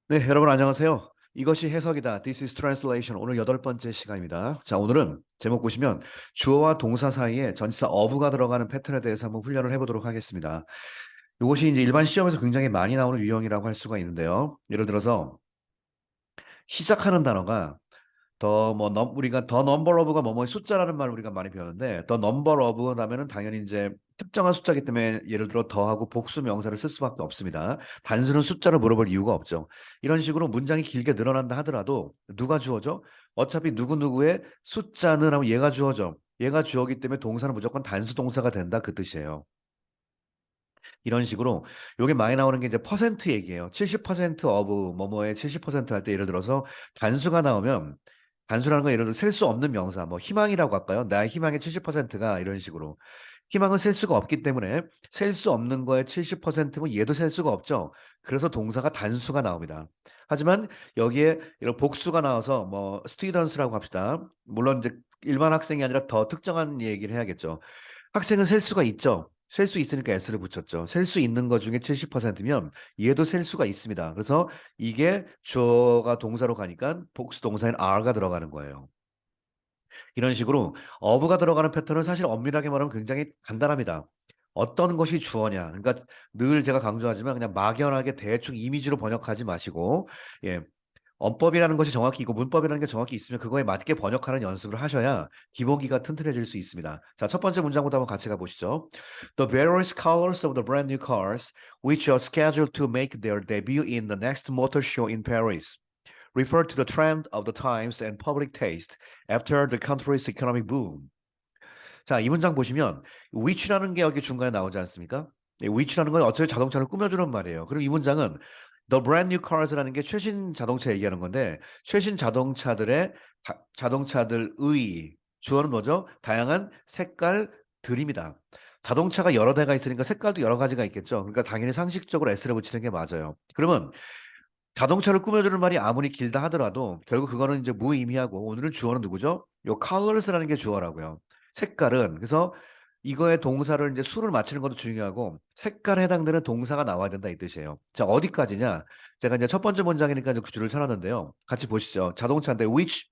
네, 여러분 안녕하세요. 이것이 해석이다. This is translation. 오늘 여덟 번째 시간입니다. 자, 오늘은 제목 보시면 주어와 동사 사이에 전치사 어부가 들어가는 패턴에 대해서 한번 훈련을 해보도록 하겠습니다. 이것이 이제 일반 시험에서 굉장히 많이 나오는 유형이라고 할 수가 있는데요. 예를 들어서 시작하는 단어가 우리가 더 넘버 오브가 뭐뭐의 숫자라는 말 우리가 많이 배우는데 더 넘버 오브 하면은 당연히 이제 특정한 숫자이기 때문에 예를 들어 더하고 복수 명사를 쓸 수밖에 없습니다. 단순한 숫자를 물어볼 이유가 없죠. 이런 식으로 문장이 길게 늘어난다 하더라도 누가 주어죠? 어차피 누구누구의 숫자는 하면 얘가 주어져. 얘가 주어기 때문에 동사는 무조건 단수 동사가 된다 그 뜻이에요. 이런 식으로 요게 많이 나오는 게 이제 퍼센트 얘기예요. 70% of 뭐뭐의 70%할 때 예를 들어서 단수가 나오면 단수라는 건 예를 들어 셀 수 없는 명사 뭐 희망이라고 할까요? 나의 희망의 70%가 이런 식으로 희망은 셀 수가 없기 때문에 셀 수 없는 거의 70%면 얘도 셀 수가 없죠. 그래서 동사가 단수가 나옵니다. 하지만 여기에 이런 복수가 나와서 뭐 students라고 합시다. 물론 이제 일반 학생이 아니라 더 특정한 얘기를 해야겠죠. 학생은 셀 수가 있죠. 셀 수 있으니까 s를 붙였죠. 셀 수 있는 것 중에 70%면 얘도 셀 수가 있습니다. 그래서 이게 주어가 동사로 가니까 복수 동사인 are가 들어가는 거예요. 이런 식으로 어부가 들어가는 패턴은 사실 엄밀하게 말하면 굉장히 간단합니다. 어떤 것이 주어냐. 그러니까 늘 제가 강조하지만 그냥 막연하게 대충 이미지로 번역하지 마시고, 예, 언법이라는 것이 정확히 있고 문법이라는 게 정확히 있으면 그거에 맞게 번역하는 연습을 하셔야 기본기가 튼튼해질 수 있습니다. 자, 첫 번째 문장부터 한번 같이 가보시죠. The various colors of the brand new cars, which are scheduled to make their debut in the next motor show in Paris, refer to the trend of the times and public taste after the country's economic boom. 자, 이 문장 보시면 which라는 게 여기 중간에 나오지 않습니까? which라는 건 어차피 자동차를 꾸며주는 말이에요. 그럼 이 문장은 the brand new cars라는 게 최신 자동차 얘기하는 건데 최신 자동차들의 자동차들의 주어는 뭐죠? 다양한 색깔들입니다. 자동차가 여러 대가 있으니까 색깔도 여러 가지가 있겠죠. 그러니까 당연히 상식적으로 S를 붙이는 게 맞아요. 그러면 자동차를 꾸며주는 말이 아무리 길다 하더라도 결국 그거는 이제 무의미하고 오늘은 주어는 누구죠? 요 colors라는 게 주어라고요. 색깔은 그래서 이거의 동사를 이제 수를 맞추는 것도 중요하고 색깔에 해당되는 동사가 나와야 된다 이 뜻이에요. 자, 어디까지냐? 제가 이제 첫 번째 문장이니까 이제 구주를 쳐놨는데요. 같이 보시죠. 자동차인데 which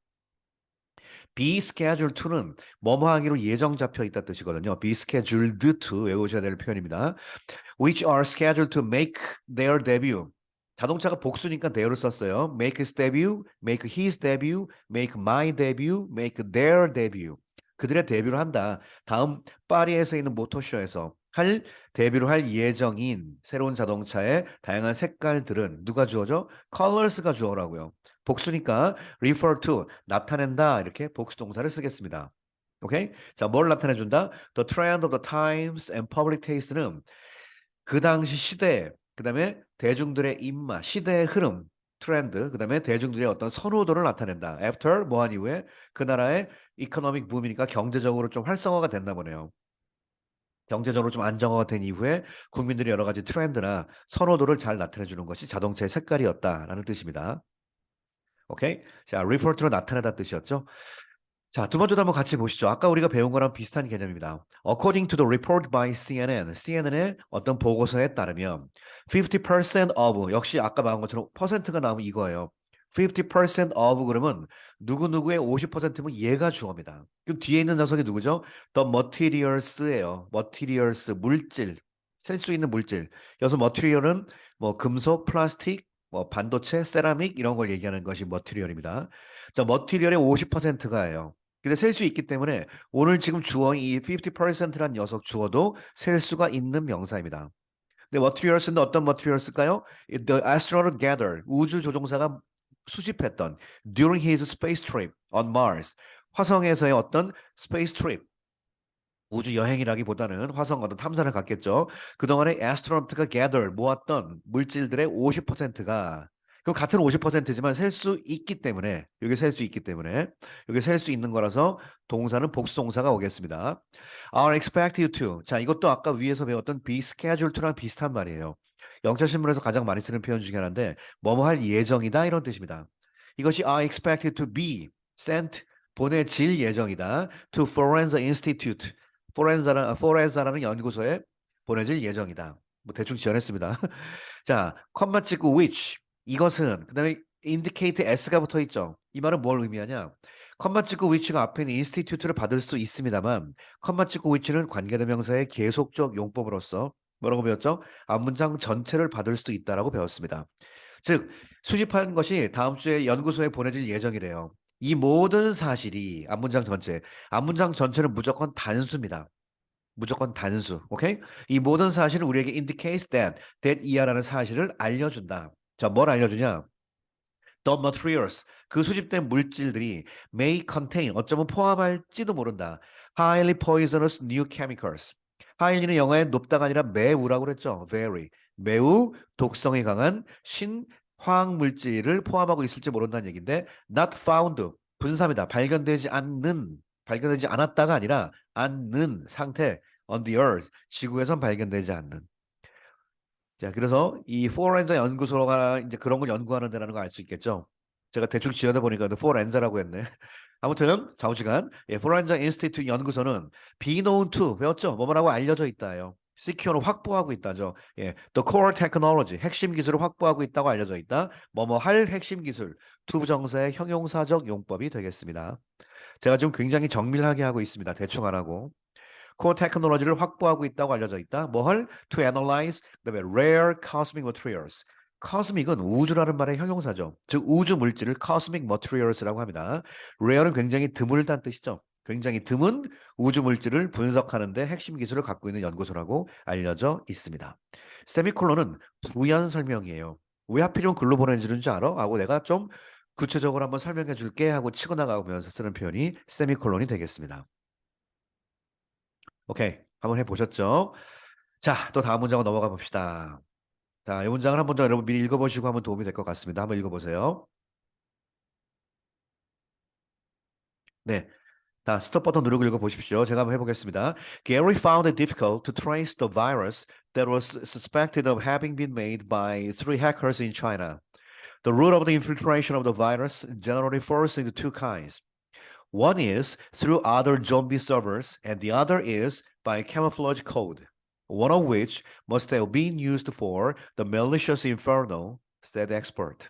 be scheduled to는 뭐뭐 하기로 예정 잡혀 있다 뜻이거든요. be scheduled to 외우셔야 될 표현입니다. which are scheduled to make their debut. 자동차가 복수니까 their를 썼어요. make his debut, make his debut, make my debut, make their debut. 그들의 데뷔를 한다. 다음 파리에서 있는 모터쇼에서 할 데뷔를 할 예정인 새로운 자동차의 다양한 색깔들은 누가 주어죠? colors가 주어라고요. 복수니까 refer to 나타낸다 이렇게 복수 동사를 쓰겠습니다. 오케이? 자, 뭘 나타내 준다? The trend of the times and public taste는 그 당시 시대, 그다음에 대중들의 입맛, 시대의 흐름, 트렌드, 그다음에 대중들의 어떤 선호도를 나타낸다. After 뭐한 이후에 그 나라의 이코노믹 붐이니까 경제적으로 좀 활성화가 됐나 보네요. 경제적으로 좀 안정화가 된 이후에 국민들의 여러 가지 트렌드나 선호도를 잘 나타내 주는 것이 자동차의 색깔이었다라는 뜻입니다. 오케이? 자, refer to로 나타내다 뜻이었죠. 자, 두 번째도 한번 같이 보시죠. 아까 우리가 배운 거랑 비슷한 개념입니다. According to the report by CNN, CNN의 어떤 보고서에 따르면 50% of, 역시 아까 말한 것처럼 퍼센트가 나오면 이거예요. 50% of 그러면 누구누구의 50%면 얘가 주어입니다. 그럼 뒤에 있는 녀석이 누구죠? The materials예요. materials, 물질, 셀 수 있는 물질. 여기서 material은 뭐 금속, 플라스틱, 뭐 반도체, 세라믹 이런 걸 얘기하는 것이 material입니다. 자, 머티리얼의 50%가예요. 근데 셀 수 있기 때문에 오늘 지금 주어인 이 50%란 녀석 주어도 셀 수가 있는 명사입니다. 근데 materials는 어떤 materials일까요? The astronaut gathered 우주 조종사가 수집했던 during his space trip on Mars 화성에서의 어떤 space trip 우주 여행이라기보다는 화성 어떤 탐사를 갔겠죠. 그동안에 astronaut가 gather 모았던 물질들의 50%가 그 같은 50%지만 셀 수 있기 때문에 여기 셀 수 있기 때문에 여기 셀 수 있는 거라서 동사는 복수 동사가 오겠습니다. Are expected to. 자, 이것도 아까 위에서 배웠던 be scheduled to랑 비슷한 말이에요. 영자 신문에서 가장 많이 쓰는 표현 중에 하나인데 뭐뭐 할 예정이다 이런 뜻입니다. 이것이 are expected to be sent 보내질 예정이다. to Forenza Institute 포렌자라는 연구소에 보내질 예정이다. 뭐 대충 지어냈습니다. 자, 컴마 찍고 which 이것은 그다음에 indicate s가 붙어 있죠. 이 말은 뭘 의미하냐? 컴마 찍고 which가 앞에 있는 institute를 받을 수 있습니다만 컴마 찍고 which는 관계대명사의 계속적 용법으로서 뭐라고 배웠죠? 앞문장 전체를 받을 수도 있다라고 배웠습니다. 즉 수집한 것이 다음 주에 연구소에 보내질 예정이래요. 이 모든 사실이 앞문장 전체는 무조건 단수입니다. 무조건 단수. 오케이? 이 모든 사실은 우리에게 indicates that 이하라는 사실을 알려준다. 자, 뭘 알려주냐? The materials, 그 수집된 물질들이 may contain, 어쩌면 포함할지도 모른다. Highly poisonous new chemicals. highly는 영어에 높다가 아니라 매우라고 그랬죠. very. 매우 독성이 강한 신화학 물질을 포함하고 있을지 모른다는 얘기인데 not found, 분사입니다. 발견되지 않았다가 아니라 않는 상태 on the earth, 지구에선 발견되지 않는. 자, 그래서 이 포렌자 연구소가 이제 그런 걸 연구하는 데라는 걸 알 수 있겠죠. 제가 대충 지어다 보니까 포렌자라고 했네. 아무튼 좌우지간 포렌자 인스티튜트 연구소는 be known to 배웠죠. 뭐뭐라고 알려져 있다요. secure는 확보하고 있다죠. 예, the core technology 핵심 기술을 확보하고 있다고 알려져 있다. 뭐뭐 할 핵심 기술 to 부정사의 형용사적 용법이 되겠습니다. 제가 지금 굉장히 정밀하게 하고 있습니다. 대충 안 하고. 코어 테크놀로지를 확보하고 있다고 알려져 있다. 뭘? To analyze 그다음에 rare cosmic materials. cosmic은 우주라는 말의 형용사죠. 즉 우주 물질을 cosmic materials라고 합니다. rare는 굉장히 드물다는 뜻이죠. 굉장히 드문 우주 물질을 분석하는데 핵심 기술을 갖고 있는 연구소라고 알려져 있습니다. 세미콜론은 부연 설명이에요. 왜 하필이면 글로 보내주는 줄 알아? 하고 내가 좀 구체적으로 한번 설명해 줄게 하고 치고 나가면서 쓰는 표현이 세미콜론이 되겠습니다. 오케이. 한번 해보셨죠? 자, 또 다음 문장으로 넘어가 봅시다. 자, 이 문장을 한 번 더 여러분 미리 읽어보시고 하면 도움이 될 것 같습니다. 한번 읽어보세요. 네. 자, 스톱 버튼 누르고 읽어보십시오. 제가 한번 해보겠습니다. Gary found it difficult to trace the virus that was suspected of having been made by three hackers in China. The route of the infiltration of the virus generally falls into two kinds. One is through other zombie servers, and the other is by camouflage code, one of which must have been used for the malicious inferno, said the expert.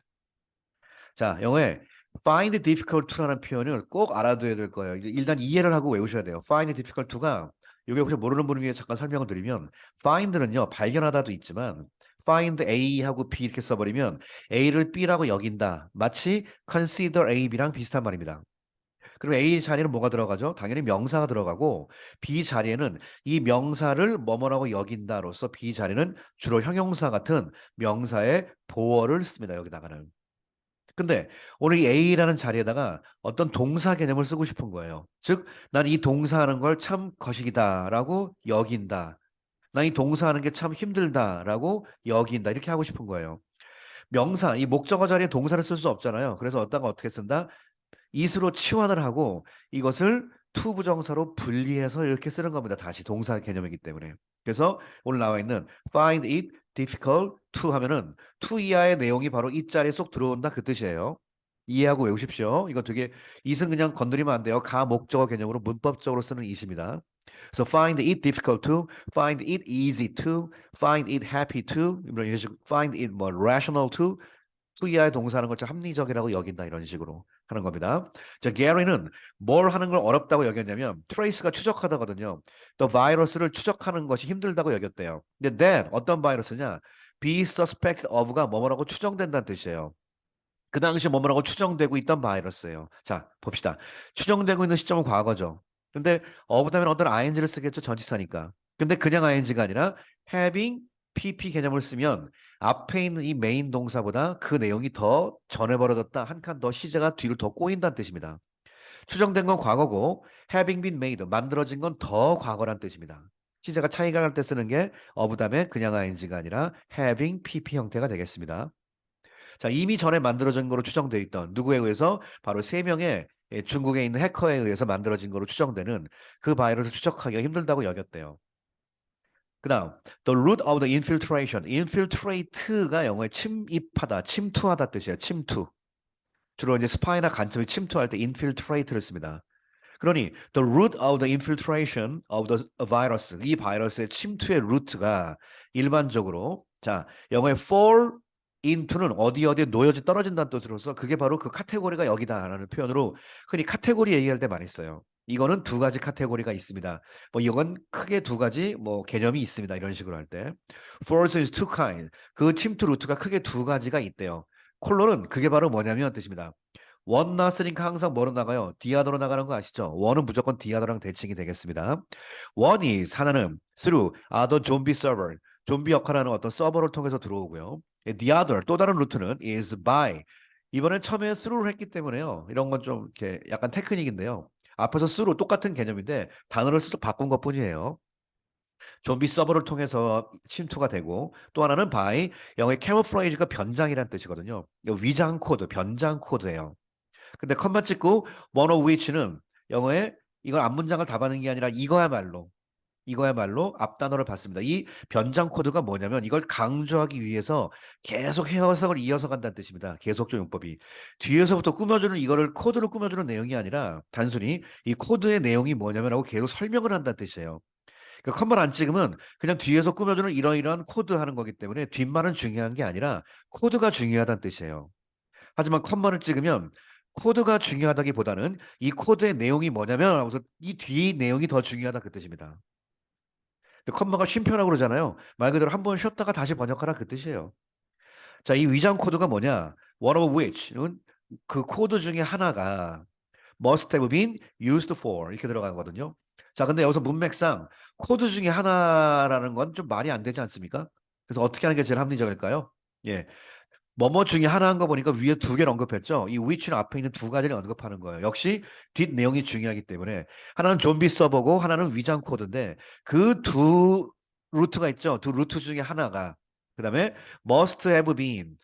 자, 영어에 find difficult to라는 표현을 꼭 알아둬야 될 거예요. 일단 이해를 하고 외우셔야 돼요. find difficult to가 이게 혹시 모르는 분을 위해 잠깐 설명을 드리면 find는요 발견하다도 있지만 find A하고 B 이렇게 써버리면 A를 B라고 여긴다. 마치 consider A, B랑 비슷한 말입니다. 그럼 A 자리에는 뭐가 들어가죠? 당연히 명사가 들어가고 B 자리에는 이 명사를 뭐뭐라고 여긴다로서 B 자리는 주로 형용사 같은 명사의 보어를 씁니다. 여기다가는. 근데 오늘 이 A라는 자리에다가 어떤 동사 개념을 쓰고 싶은 거예요. 즉, 난 이 동사하는 걸 참 거시기다라고 여긴다. 난 이 동사하는 게 참 힘들다라고 여긴다. 이렇게 하고 싶은 거예요. 명사, 이 목적어 자리에 동사를 쓸 수 없잖아요. 그래서 어디다가 어떻게 쓴다? it으로 치환을 하고 이것을 to 부정사로 분리해서 이렇게 쓰는 겁니다. 다시 동사 개념이기 때문에. 그래서 오늘 나와 있는 find it difficult to 하면은 to 이하의 내용이 바로 이 자리에 쏙 들어온다 그 뜻이에요. 이해하고 외우십시오. 이거 되게 it은 그냥 건드리면 안 돼요. 가 목적어 개념으로 문법적으로 쓰는 it입니다. 그래서 find it difficult to, find it easy to, find it happy to, 이런 식으로 find it 뭐 rational to 이하의 동사하는 걸 좀 합리적이라고 여긴다 이런 식으로 하는 겁니다. 자, 게리는 뭘 하는 걸 어렵다고 여겼냐면 트레이스가 추적하다거든요. 또 바이러스를 추적하는 것이 힘들다고 여겼대요. 근데 that 어떤 바이러스냐? be suspect of가 뭐뭐라고 추정된다는 뜻이에요. 그 당시 뭐뭐라고 추정되고 있던 바이러스예요. 자, 봅시다. 추정되고 있는 시점은 과거죠. 근데 of 다음에 어떤 ing를 쓰겠죠. 전치사니까. 근데 그냥 ing가 아니라 having pp 개념을 쓰면 앞에 있는 이 메인 동사보다 그 내용이 더 전에 벌어졌다. 한 칸 더 시제가 뒤로 더 꼬인다는 뜻입니다. 추정된 건 과거고 having been made 만들어진 건 더 과거란 뜻입니다. 시제가 차이가 날 때 쓰는 게 of 다음에 그냥 ing가 아니라 having pp 형태가 되겠습니다. 자, 이미 전에 만들어진 거로 추정되어 있던 누구에 의해서 바로 세 명의 중국에 있는 해커에 의해서 만들어진 거로 추정되는 그 바이러스를 추적하기가 힘들다고 여겼대요. 그다음 the root of the infiltration. infiltrate가 영어에 침입하다, 침투하다 뜻이에요. 침투. 주로 이제 스파이나 간첩이 침투할 때 infiltrate를 씁니다. 그러니 the root of the infiltration of the virus. 이 바이러스의 침투의 루트가 일반적으로 자, 영어에 fall into는 어디 어디에 놓여져 떨어진다는 뜻으로서 그게 바로 그 카테고리가 여기다라는 표현으로 흔히 카테고리 얘기할 때 많이 써요. 이거는 두 가지 카테고리가 있습니다. 뭐 이건 크게 두 가지 뭐 개념이 있습니다. 이런 식으로 할 때. Force is two kind. 그 침투 루트가 크게 두 가지가 있대요. 콜론은 그게 바로 뭐냐면 뜻입니다. 원 나왔으니까 항상 뭐로 나가요? 디아더로 나가는 거 아시죠? 원은 무조건 디아더랑 대칭이 되겠습니다. 원이 하나는 through other zombie server. 좀비 역할하는 어떤 서버를 통해서 들어오고요. The other 또 다른 루트는 is by. 이번엔 처음에 through를 했기 때문에요. 이런 건 좀 이렇게 약간 테크닉인데요. 앞에서 through 똑같은 개념인데 단어를 슬쩍 바꾼 것뿐이에요. 좀비 서버를 통해서 침투가 되고 또 하나는 by 영어의 camouflage가 변장이라는 뜻이거든요. 이거 위장 코드, 변장 코드예요. 근데 컴마 찍고 one of which는 영어에 이걸 앞문장을 답하는 게 아니라 이거야말로 앞 단어를 받습니다. 이 변장 코드가 뭐냐면 이걸 강조하기 위해서 계속 해석을 이어서 간다는 뜻입니다. 계속적 용법이. 뒤에서부터 꾸며주는 이거를 코드로 꾸며주는 내용이 아니라 단순히 이 코드의 내용이 뭐냐면 하고 계속 설명을 한다는 뜻이에요. 그러니까 컴마를 안 찍으면 그냥 뒤에서 꾸며주는 이러이러한 코드 하는 거기 때문에 뒷말은 중요한 게 아니라 코드가 중요하다는 뜻이에요. 하지만 컴마를 찍으면 코드가 중요하다기보다는 이 코드의 내용이 뭐냐면 하고서 이 뒤의 내용이 더 중요하다 그 뜻입니다. 근데 컴마가 쉼표라고 그러잖아요. 말 그대로 한 번 쉬었다가 다시 번역하라 그 뜻이에요. 자, 이 위장 코드가 뭐냐? One of which는 그 코드 중에 하나가 must have been used for 이렇게 들어가거든요. 자, 근데 여기서 문맥상 코드 중에 하나라는 건 좀 말이 안 되지 않습니까? 그래서 어떻게 하는 게 제일 합리적일까요? 예. 뭐뭐 중에 하나 한 거 보니까 위에 두 개를 언급했죠. 이 which는 앞에 있는 두 가지를 언급하는 거예요. 역시 뒷 내용이 중요하기 때문에 하나는 좀비 서버고 하나는 위장 코드인데 그 두 루트가 있죠. 두 루트 중에 하나가 그다음에 must have been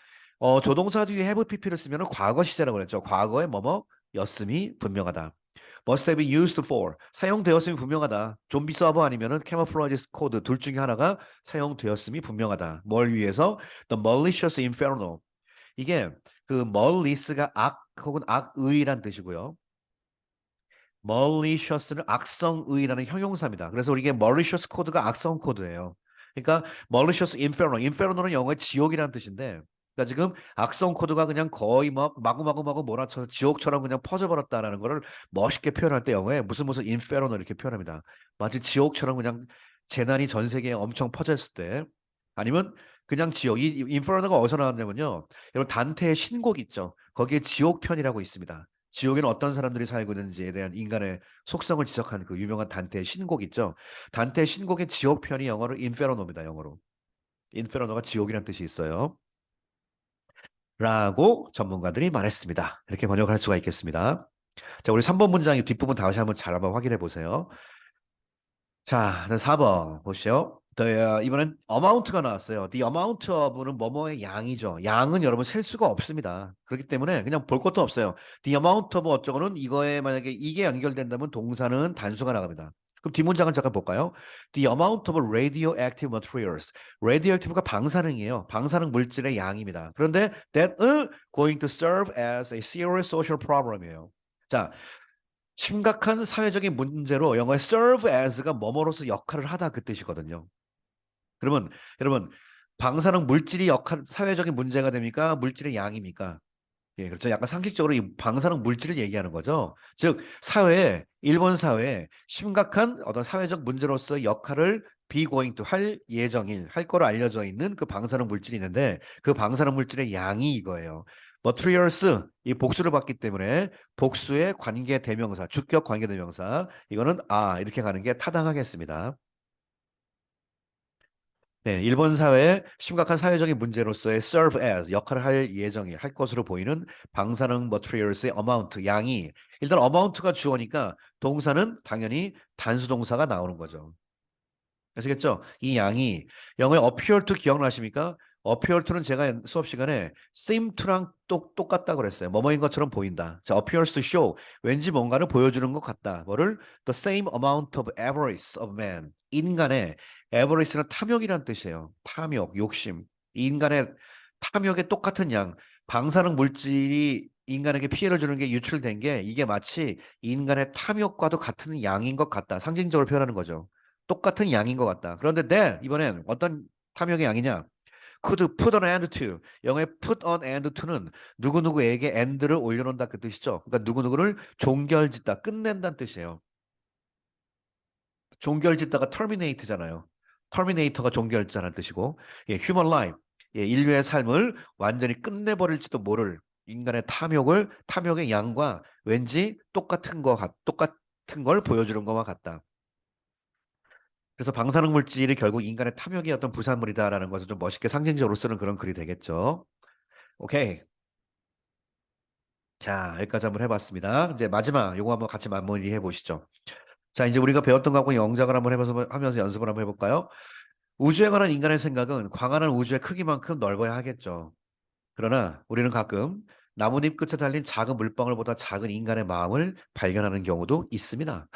조동사 뒤에 have pp를 쓰면 과거 시제라고 그랬죠. 과거에 뭐뭐였음이 분명하다. must have been used for 사용되었음이 분명하다. 좀비 서버 아니면은 camouflage 코드 둘 중에 하나가 사용되었음이 분명하다. 뭘 위해서? The malicious inferno. 이게 그 malicious가 악 혹은 악의란 뜻이고요. malicious는 악성의라는 형용사입니다. 그래서 이게 malicious 코드가 악성 코드예요. 그러니까 malicious inferno는 영어의 지옥이라는 뜻인데 그러니까 지금 악성 코드가 그냥 거의 막 마구마구마구 몰아쳐서 지옥처럼 그냥 퍼져버렸다라는 거를 멋있게 표현할 때 영어에 무슨 inferno 이렇게 표현합니다. 마치 지옥처럼 그냥 재난이 전 세계에 엄청 퍼졌을 때 아니면 그냥 지옥. 이 inferno가 어디서 나왔냐면요. 여러분 단테의 신곡 있죠. 거기에 지옥편이라고 있습니다. 지옥에는 어떤 사람들이 살고 있는지에 대한 인간의 속성을 지적한 그 유명한 단테의 신곡 있죠. 단테의 신곡의 지옥편이 영어로 인페르노입니다. 영어로. 인페르노가 지옥이라는 뜻이 있어요. 라고 전문가들이 말했습니다. 이렇게 번역할 수가 있겠습니다. 자, 우리 3번 문장 뒷부분 다시 한번 확인해 보세요. 자, 4번 보시죠. 이번엔 amount가 나왔어요. The amount of는 뭐뭐의 양이죠. 양은 여러분 셀 수가 없습니다. 그렇기 때문에 그냥 볼 것도 없어요. The amount of 어쩌고는 이거에 만약에 이게 연결된다면 동사는 단수가 나갑니다. 그럼 뒷문장을 잠깐 볼까요? The amount of radioactive materials. radioactive가 방사능이에요. 방사능 물질의 양입니다. 그런데 that going to serve as a serious social problem이에요. 자, 심각한 사회적인 문제로 영어의 serve as가 뭐뭐로서 역할을 하다 그 뜻이거든요. 그러면 여러분 방사능 물질이 사회적인 문제가 됩니까? 물질의 양입니까? 예, 그렇죠. 약간 상식적으로 이 방사능 물질을 얘기하는 거죠. 즉 일본 사회에 심각한 어떤 사회적 문제로서 역할을 be going to 할 거로 알려져 있는 그 방사능 물질이 있는데 그 방사능 물질의 양이 이거예요. materials 이 복수를 받기 때문에 복수의 관계 대명사, 주격 관계 대명사 이거는 이렇게 가는 게 타당하겠습니다. 네, 일본 사회의 심각한 사회적인 문제로서의 serve as 역할을 할 것으로 보이는 방사능 materials의 amount 양이 일단 amount가 주어니까 동사는 당연히 단수 동사가 나오는 거죠. 아시겠죠? 이 양이 영어의 appear to 기억나십니까? appear to는 제가 수업 시간에 seem to랑 똑같다고 그랬어요. 뭐뭐인 것처럼 보인다. 자, appears to show 왠지 뭔가를 보여주는 것 같다. 뭐를? The same amount of avarice of man. 인간의 avarice는 탐욕이란 뜻이에요. 탐욕, 욕심. 인간의 탐욕의 똑같은 양. 방사능 물질이 인간에게 피해를 주는 게 유출된 게 이게 마치 인간의 탐욕과도 같은 양인 것 같다. 상징적으로 표현하는 거죠. 똑같은 양인 것 같다. 그런데 이번엔 어떤 탐욕의 양이냐? could put an end to. 영어의 put an end to는 누구누구에게 end를 올려놓는다 그 뜻이죠. 그러니까 누구누구를 종결짓다, 끝낸다는 뜻이에요. 종결짓다가 terminate잖아요. terminator가 종결자라는 뜻이고, 예, human life, 예, 인류의 삶을 완전히 끝내버릴지도 모를 인간의 탐욕의 양과 왠지 똑같은 걸 보여주는 것과 같다. 그래서 방사능 물질이 결국 인간의 탐욕의 어떤 부산물이다라는 것을 좀 멋있게 상징적으로 쓰는 그런 글이 되겠죠. 오케이. 자, 여기까지 한번 해봤습니다. 이제 마지막 요거 한번 같이 마무리해 보시죠. 자, 이제 우리가 배웠던 거하고 영작을 한번 하면서 연습을 한번 해볼까요? 우주에 관한 인간의 생각은 광활한 우주의 크기만큼 넓어야 하겠죠. 그러나 우리는 가끔 나뭇잎 끝에 달린 작은 물방울보다 작은 인간의 마음을 발견하는 경우도 있습니다.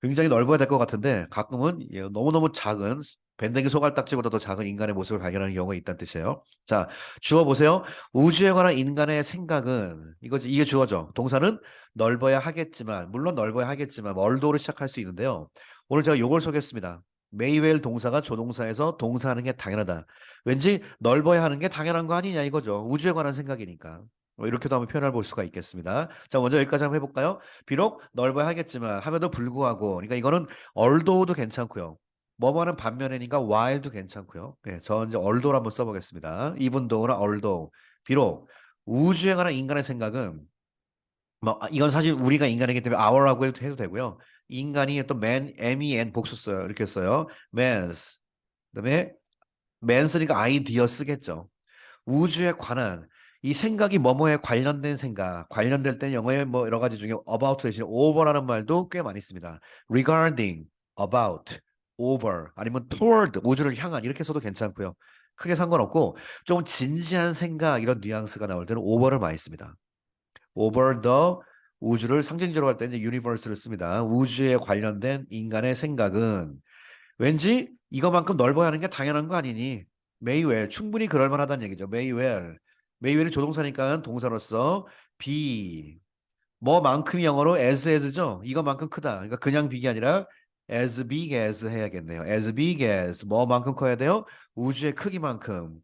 굉장히 넓어야 될 것 같은데 가끔은 예, 너무너무 작은 밴댕이 소갈딱지보다도 작은 인간의 모습을 발견하는 경우가 있다는 뜻이에요. 자, 주어 보세요. 우주에 관한 인간의 생각은 이게 주어죠. 동사는 넓어야 하겠지만 물론 넓어야 하겠지만 월도로 시작할 수 있는데요. 오늘 제가 요걸 소개했습니다. 메이웰 동사가 조동사에서 동사하는 게 당연하다. 왠지 넓어야 하는 게 당연한 거 아니냐 이거죠. 우주에 관한 생각이니까. 이렇게도 한번 표현해 볼 수가 있겠습니다. 자, 먼저 여기까지 한번 해볼까요? 비록 넓어야 하겠지만 함에도 불구하고 그러니까 이거는 얼도도 괜찮고요. 뭐뭐하는 반면에니까 while도 괜찮고요. 예, 저 이제 얼도를 한번 써보겠습니다. 이분도나 얼도 비록 우주에 관한 인간의 생각은 이건 사실 우리가 인간이기 때문에 our라고 해도 되고요. 인간이 또 man, men 복수 써요. 이렇게 써요. man's 그다음에 man 쓰니까 idea 쓰겠죠. 우주에 관한 이 생각이 뭐뭐에 관련된 생각, 관련될 때 영어에 뭐 여러 가지 중에 about 대신 over라는 말도 꽤 많이 씁니다. regarding, about, over 아니면 toward 우주를 향한 이렇게 써도 괜찮고요. 크게 상관없고 좀 진지한 생각 이런 뉘앙스가 나올 때는 over를 많이 씁니다. over the 우주를 상징적으로 할 때 이제 universe를 씁니다. 우주에 관련된 인간의 생각은 왠지 이거만큼 넓어야 하는 게 당연한 거 아니니? 메이웰 충분히 그럴 만하다는 얘기죠. 메이웰 메이웰이 조동사니까 동사로서 be 뭐만큼이 영어로 as죠. 이거만큼 크다. 그러니까 그냥 big이 아니라 as big as 해야겠네요. as big as 뭐만큼 커야 돼요? 우주의 크기만큼.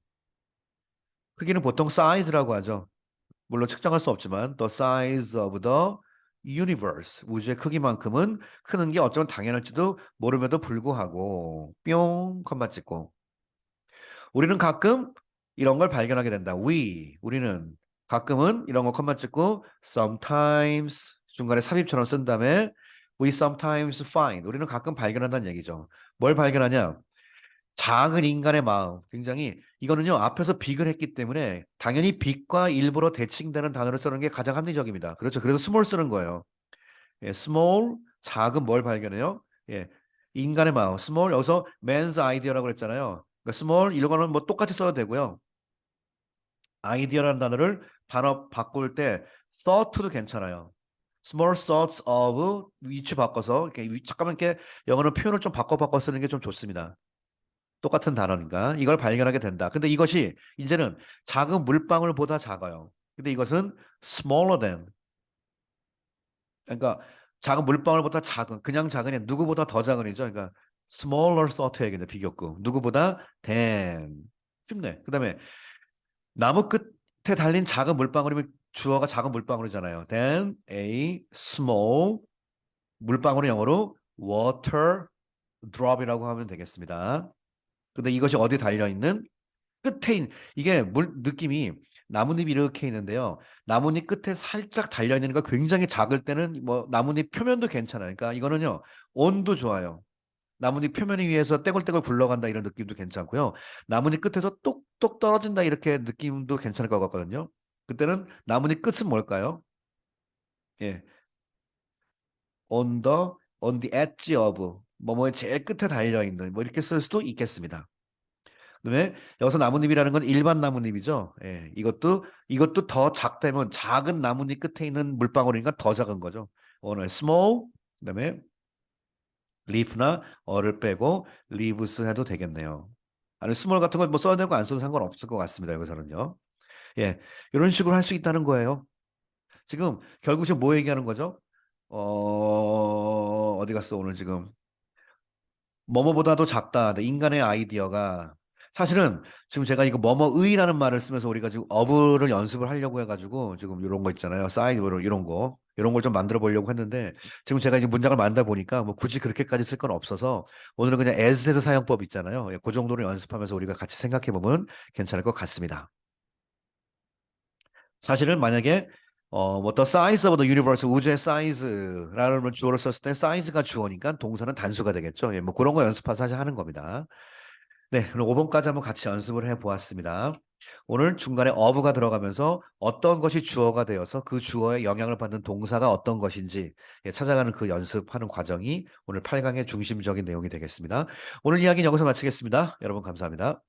크기는 보통 size라고 하죠. 물론 측정할 수 없지만 the size of the universe 우주의 크기만큼은 크는 게 어쩌면 당연할지도 모름에도 불구하고 뿅 컴마 찍고 우리는 가끔 이런 걸 발견하게 된다. 우리는 가끔은 이런 거 컴마 찍고 sometimes 중간에 삽입처럼 쓴 다음에 we sometimes find 우리는 가끔 발견한다는 얘기죠. 뭘 발견하냐? 작은 인간의 마음. 굉장히 이거는요. 앞에서 빅을 했기 때문에 당연히 빅과 일부러 대칭되는 단어를 쓰는 게 가장 합리적입니다. 그렇죠. 그래서 small 쓰는 거예요. 예, small 작은 뭘 발견해요? 예. 인간의 마음. small 여기서 man's idea라고 그랬잖아요. 그러니까 small 이런 거는 뭐 똑같이 써도 되고요. 아이디어라는 단어 바꿀 때 thought도 괜찮아요. small thoughts of 위치 바꿔서 이렇게 잠깐만 이렇게 영어는 표현을 좀 바꿔 쓰는 게 좀 좋습니다. 똑같은 단어니까 이걸 발견하게 된다. 근데 이것이 이제는 작은 물방울보다 작아요. 근데 이것은 smaller than 그러니까 작은 물방울보다 작은 그냥 작은 게 누구보다 더 작은이죠. 그러니까 smaller thought 해야겠네 비교구. 누구보다 than 쉽네. 그다음에 나무 끝에 달린 작은 물방울이면 주어가 작은 물방울이잖아요. than a small 물방울은 영어로 water drop이라고 하면 되겠습니다. 근데 이것이 어디 달려 있는 이게 느낌이 나뭇잎이 이렇게 있는데요. 나뭇잎 끝에 살짝 달려 있는 거 굉장히 작을 때는 뭐 나뭇잎 표면도 괜찮아요. 그러니까 이거는요. 온도 좋아요. 나뭇잎 표면 위에서 떼굴떼굴 굴러간다 이런 느낌도 괜찮고요. 나뭇잎 끝에서 똑똑 떨어진다 이렇게 느낌도 괜찮을 것 같거든요. 그때는 나뭇잎 끝은 뭘까요? 예. on the edge of 뭐뭐의 제일 끝에 달려 있는 뭐 이렇게 쓸 수도 있겠습니다. 그다음에 여기서 나뭇잎이라는 건 일반 나뭇잎이죠. 예, 이것도 더 작다면 작은 나뭇잎 끝에 있는 물방울이니까 더 작은 거죠. 오늘 small 그다음에 leaf나 어를 빼고 leaves 해도 되겠네요. 아니 small 같은 거 뭐 써야 되고 안 써도 상관없을 것 같습니다. 여기서는요. 예, 이런 식으로 할 수 있다는 거예요. 지금 결국 지금 뭐 얘기하는 거죠? 어디 갔어 오늘 지금 뭐뭐보다도 작다. 인간의 아이디어가 사실은 지금 제가 이거 뭐뭐의라는 말을 쓰면서 우리가 지금 어부를 연습을 하려고 해가지고 지금 이런 거 있잖아요. 사이드 이런 거. 이런 걸 좀 만들어 보려고 했는데 지금 제가 이제 문장을 만들다 보니까 뭐 굳이 그렇게까지 쓸 건 없어서 오늘은 그냥 as에서 사용법 있잖아요. 예, 그 정도를 연습하면서 우리가 같이 생각해 보면 괜찮을 것 같습니다. 사실은 만약에 뭐 the size of the universe 우주의 사이즈라는 주어를 썼을 때 사이즈가 주어니까 동사는 단수가 되겠죠. 예, 뭐 그런 거 연습해서 사실 하는 겁니다. 네, 그럼 5번까지 한번 같이 연습을 해 보았습니다. 오늘 중간에 어부가 들어가면서 어떤 것이 주어가 되어서 그 주어에 영향을 받는 동사가 어떤 것인지 예, 찾아가는 그 연습하는 과정이 오늘 8강의 중심적인 내용이 되겠습니다. 오늘 이야기는 여기서 마치겠습니다. 여러분 감사합니다.